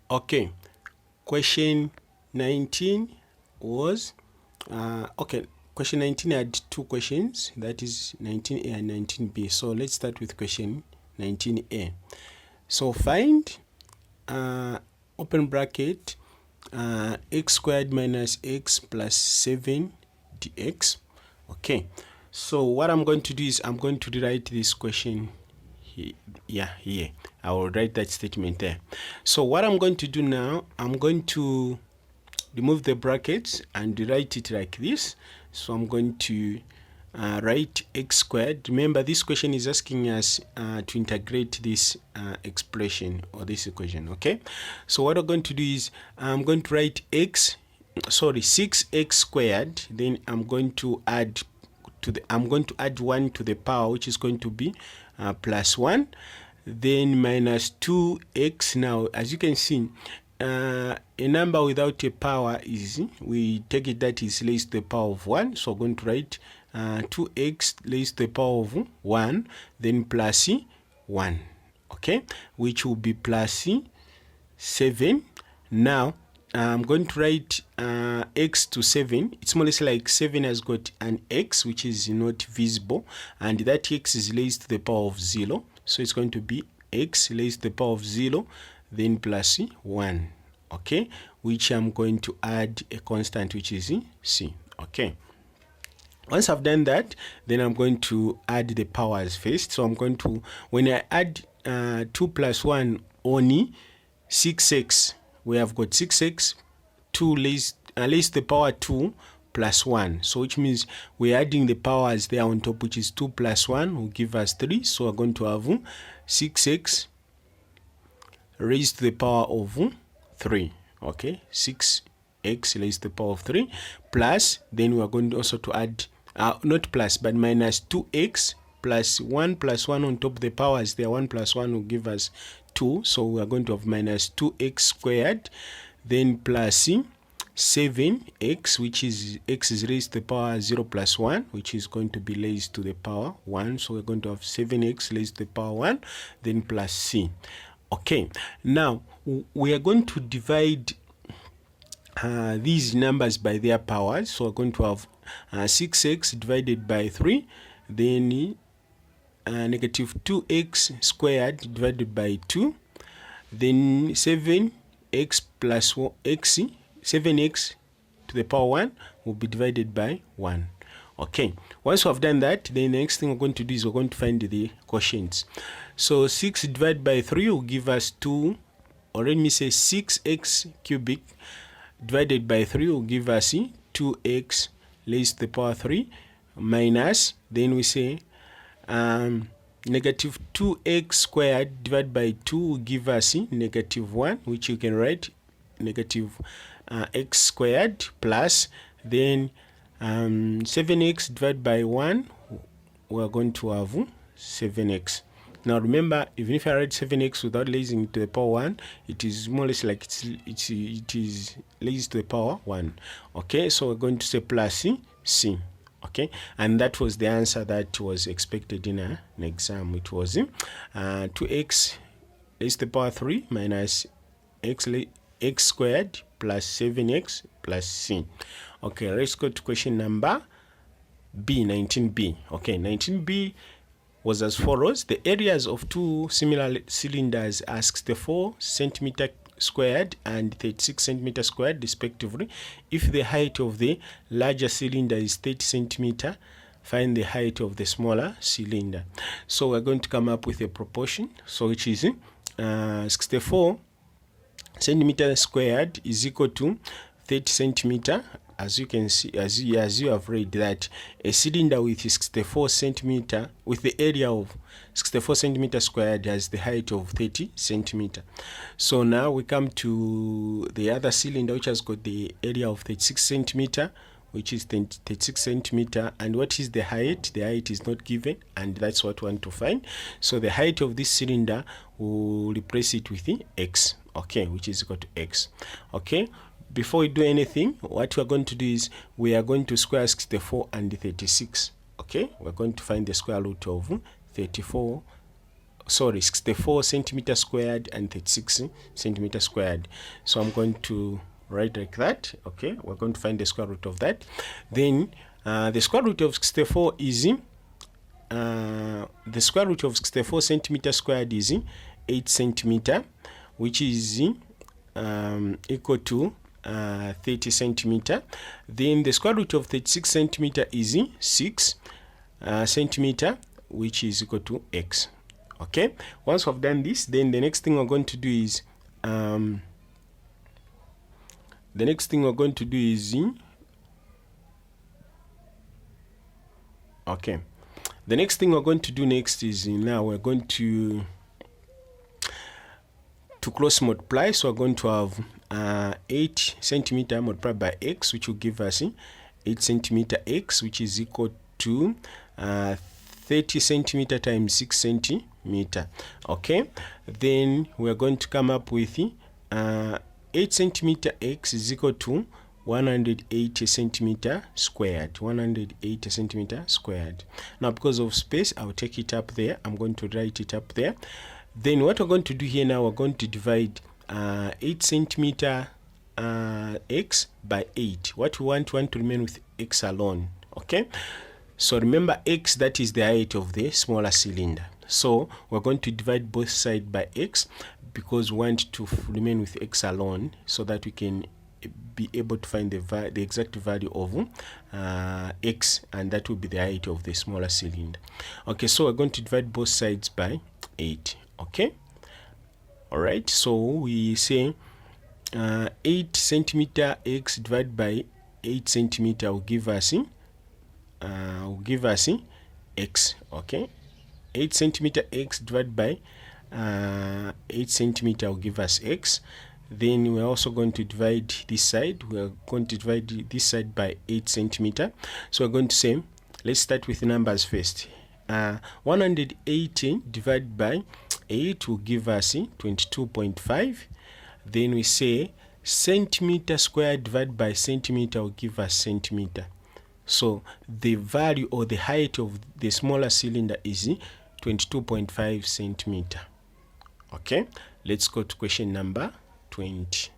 Okay, question 19 was question 19 had two questions, that is 19A and 19B. So let's start with question 19A. So find open bracket x squared minus x plus 7 dx. Okay, so what I'm going to do is I'm going to rewrite this question here. I will write that statement there. So what I'm going to do now, I'm going to remove the brackets and write it like this. So I'm going to write x squared. Remember, this question is asking us to integrate this expression or this equation. Okay, so what I'm going to do is I'm going to write 6x squared, then I'm going to add 1 to the power, which is going to be plus 1, then minus 2x. Now, as you can see, a number without a power is, we take it that is raised to the power of 1. So I'm going to write 2x raised to the power of 1, then plus 1, okay, which will be plus 7. Now I'm going to write x to 7. It's more or less like 7 has got an x which is not visible, and that x is raised to the power of 0. So it's going to be x raised to the power of 0, then plus 1, okay, which I'm going to add a constant which is c. Okay, once I've done that, then I'm going to add the powers first. So I'm going to, when I add 2 plus 1, only 6x, we have got 6x, 2 raised to the power 2 plus 1. So which means we're adding the powers there on top, which is 2 plus 1 will give us 3. So we're going to have 6x raised to the power of 3. Okay, 6x raised to the power of 3 plus, then we're going also to add not plus but minus 2x plus 1 on top of the powers there. 1 plus 1 will give us 2. So we are going to have minus 2x squared, then plus 7x, which is x is raised to the power 0 plus 1, which is going to be raised to the power 1. So we're going to have 7x raised to the power 1, then plus c. Okay, now we are going to divide these numbers by their powers. So we're going to have 6x divided by 3, then negative 2x squared divided by 2, then 7x plus 7x to the power 1 will be divided by 1. Okay, once we have done that, then the next thing we're going to do is we're going to find the quotients. So 6 divided by 3 will give us 2, or let me say 6x cubic divided by 3 will give us 2x raised to the power 3 minus, then we say negative 2x squared divided by 2 will give us negative 1, which you can write negative x squared, plus then 7x divided by 1, we're going to have 7x. Now remember, even if I write 7x without raising it to the power 1, it is more or less like it is raised to the power 1. Okay, so we're going to say plus c. Okay, and that was the answer that was expected in an exam. It was 2x raised to the power 3 minus x squared plus 7x plus c. Okay, let's go to question number B, 19B. Okay, 19B was as follows. The areas of two similar cylinders are 64 centimeter squared and 36 centimeter squared respectively. If the height of the larger cylinder is 30 centimeter, find the height of the smaller cylinder. So we're going to come up with a proportion, so which is 64 centimeter squared is equal to 30 centimeter. As you can see, as you have read, that a cylinder with 64 centimeter, with the area of 64 centimeter squared, has the height of 30 centimeter. So now we come to the other cylinder which has got the area of 36 centimeter, which is 36 centimeter. And what is the height? The height is not given, and that's what we want to find. So the height of this cylinder, will replace it with the x, okay, which is equal to x. Okay, before we do anything, what we are going to do is we are going to square 64 and 36. Okay, we're going to find the square root of 34 64 centimeter squared and 36 centimeter squared. So I'm going to write like that. Okay, we're going to find the square root of that. Then the square root of 64 is the square root of 64 centimeter squared is 8 centimeter, which is equal to 30 centimeter. Then the square root of 36 centimeter is 6 centimeter, which is equal to x. Okay, once we've done this, then the next thing we're going to do is okay, the next thing we're going to do next is now we're going to cross multiply. So we're going to have 8 centimeter multiplied by x, which will give us 8 centimeter x, which is equal to 30 centimeter times 6 centimeter. Okay, then we're going to come up with 8 centimeter x is equal to 180 centimeter squared. 180 centimeter squared. Now, because of space, I'll take it up there. I'm going to write it up there. Then what we're going to do here now, we're going to divide 8 centimeter x by 8. What we want to remain with x alone. Okay, so remember x, that is the height of the smaller cylinder. So we're going to divide both sides by x because we want to remain with x alone, so that we can be able to find the exact value of x, and that will be the height of the smaller cylinder. Okay, so we're going to divide both sides by 8. Okay, all right, so we say 8 centimeter x divided by 8 centimeter will give us x. Okay, 8 centimeter x divided by 8 centimeter will give us x. Then we're also going to divide this side. We're going to divide this side by 8 centimeter. So we're going to say, let's start with the numbers first. 180 divided by 8 will give us 22.5. Then we say centimeter squared divided by centimeter will give us centimeter. So the value or the height of the smaller cylinder is 22.5 centimeter. Okay, let's go to question number 20.